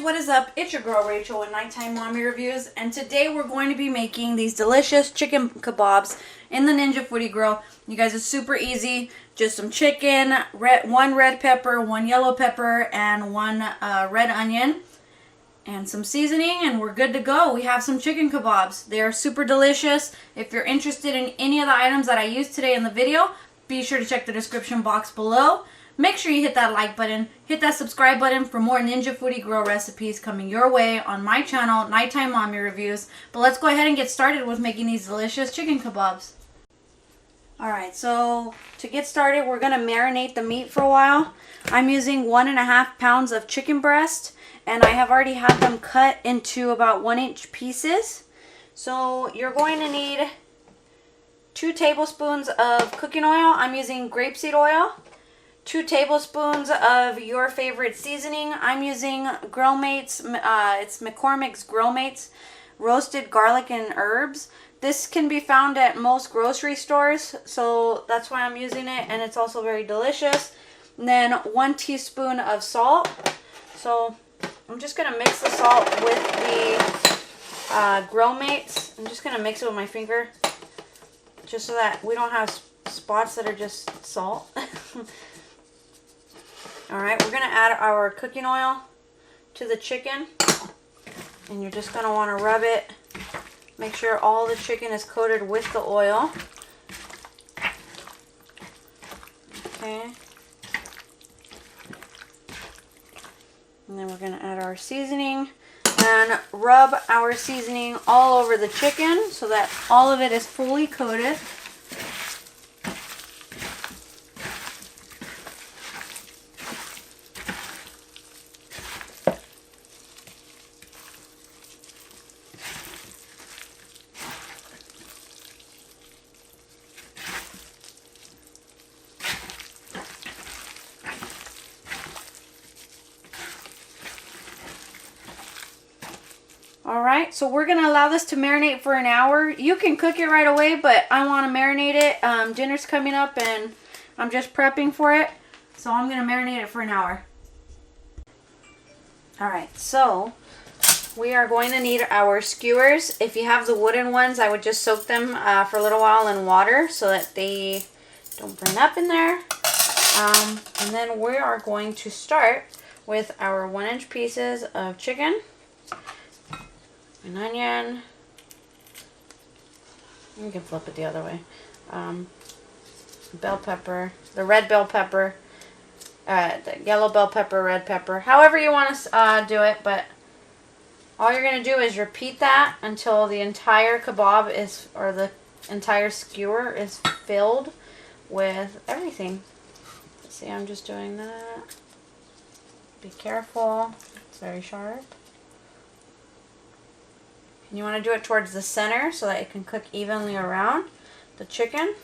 what is up? It's your girl Rachel with Nighttime Mommy Reviews, and today we're going to be making these delicious chicken kebabs in the Ninja Foodi grill. You guys, it's super easy. Just some chicken, one red pepper, one yellow pepper, and one red onion, and some seasoning, and we're good to go. We have some chicken kebabs. They are super delicious. If you're interested in any of the items that I used today in the video, be sure to check the description box below. Make sure you hit that like button, hit that subscribe button for more Ninja Foodi grill recipes coming your way on my channel, Nighttime Mommy Reviews. But let's go ahead and get started with making these delicious chicken kebabs. Alright, so to get started, we're going to marinate the meat for a while. I'm using 1.5 pounds of chicken breast, and I have already had them cut into about 1-inch pieces. So you're going to need 2 tablespoons of cooking oil. I'm using grapeseed oil. 2 tablespoons of your favorite seasoning. I'm using GrillMates, it's McCormicks GrillMates roasted garlic and herbs. This can be found at most grocery stores, so that's why I'm using it, and it's also very delicious. And then 1 teaspoon of salt. So I'm just going to mix the salt with the GrillMates. I'm just going to mix it with my finger, just so that we don't have spots that are just salt. Alright, we're going to add our cooking oil to the chicken, and you're just going to want to rub it. Make sure all the chicken is coated with the oil. Okay. And then we're going to add our seasoning and rub our seasoning all over the chicken so that all of it is fully coated. Alright, so we're going to allow this to marinate for an hour. You can cook it right away, but I want to marinate it. Dinner's coming up and I'm just prepping for it. So I'm going to marinate it for an hour. Alright, so we are going to need our skewers. If you have the wooden ones, I would just soak them for a little while in water so that they don't burn up in there. And then we are going to start with our 1-inch pieces of chicken. An onion. You can flip it the other way. Bell pepper, the red bell pepper, the yellow bell pepper, red pepper, however you want to do it, but all you're going to do is repeat that until the entire kebab is, or the entire skewer is filled with everything. See, I'm just doing that. Be careful, it's very sharp. And you want to do it towards the center so that it can cook evenly around the chicken.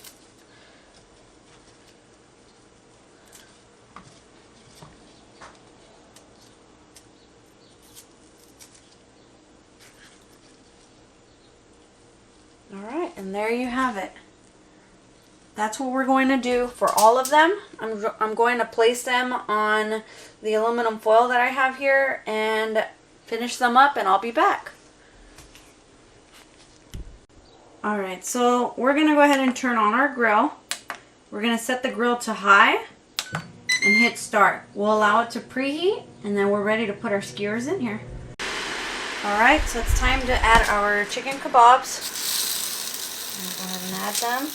Alright, and there you have it. That's what we're going to do for all of them. I'm going to place them on the aluminum foil that I have here and finish them up, and I'll be back. Alright, so we're going to go ahead and turn on our grill. We're going to set the grill to high and hit start. We'll allow it to preheat, and then we're ready to put our skewers in here. Alright, so it's time to add our chicken kebabs. Go ahead and add them.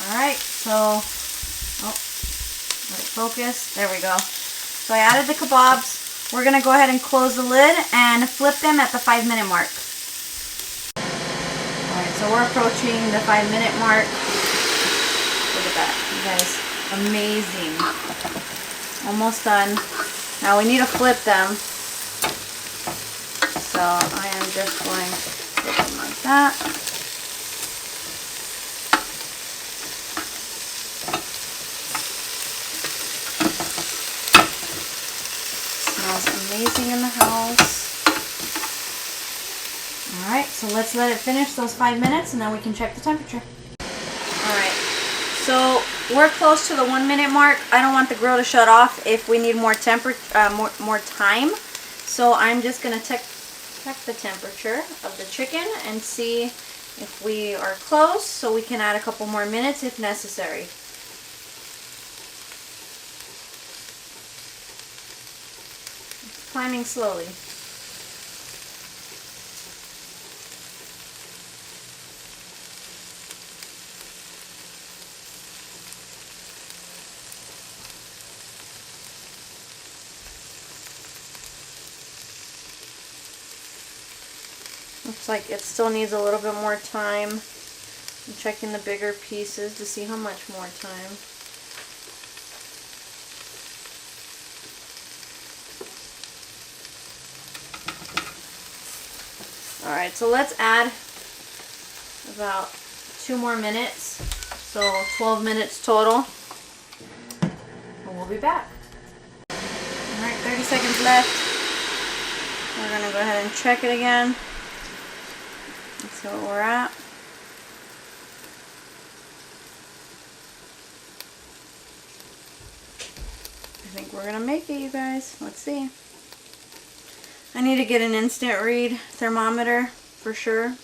Alright, so, let it focus. There we go. So I added the kebabs. We're going to go ahead and close the lid and flip them at the 5-minute mark. Alright, so we're approaching the 5-minute mark. Look at that, you guys. Amazing. Almost done. Now we need to flip them. So I am just going to flip them like that. Smells amazing in the house. Alright, so let's let it finish those 5 minutes and then we can check the temperature. Alright, so we're close to the 1 minute mark. I don't want the grill to shut off if we need more more time. So I'm just going to check the temperature of the chicken and see if we are close, so we can add a couple more minutes if necessary. It's climbing slowly. Looks like it still needs a little bit more time. I'm checking the bigger pieces to see how much more time. Alright, so let's add about 2 more minutes. So 12 minutes total. And we'll be back. Alright, 30 seconds left. We're going to go ahead and check it again. Let's see where we're at. I think we're gonna make it, you guys. Let's see. I need to get an instant read thermometer for sure.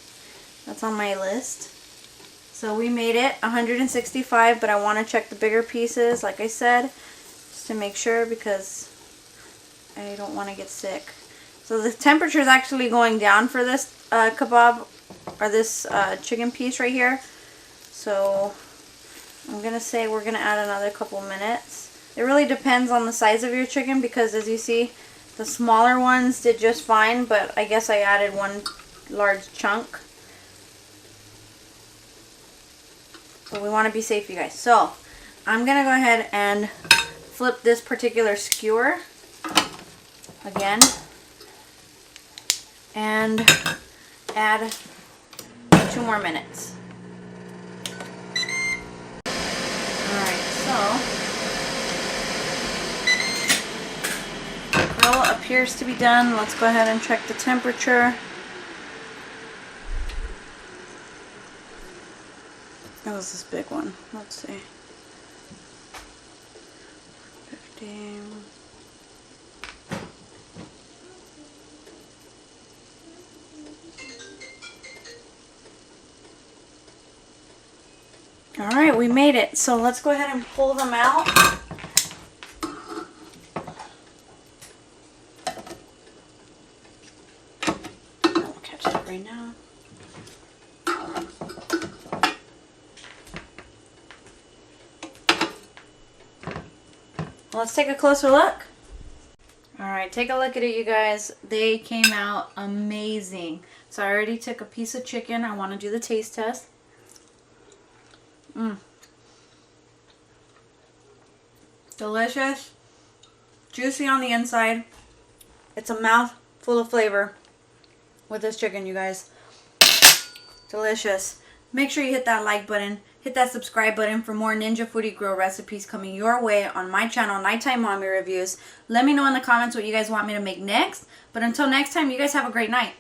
That's on my list. So we made it 165, but I want to check the bigger pieces, like I said, just to make sure because I don't want to get sick. So the temperature is actually going down for this kebab, or this chicken piece right here. So I'm going to say we're going to add another couple minutes. It really depends on the size of your chicken because as you see, the smaller ones did just fine, but I guess I added one large chunk. But we want to be safe, you guys. So I'm going to go ahead and flip this particular skewer again and add 2 more minutes. Alright, so the grill appears to be done. Let's go ahead and check the temperature. That was this big one. Let's see. 15. Alright, we made it. So let's go ahead and pull them out. I'll catch that right now. Let's take a closer look. Alright, take a look at it, you guys. They came out amazing. So I already took a piece of chicken. I want to do the taste test. Delicious, juicy on the inside. It's a mouth full of flavor with this chicken, you guys. Delicious. Make sure you hit that like button, hit that subscribe button for more Ninja Foodi Grill recipes coming your way on my channel, Nighttime Mommy Reviews. Let me know in the comments what you guys want me to make next. But until next time, you guys have a great night.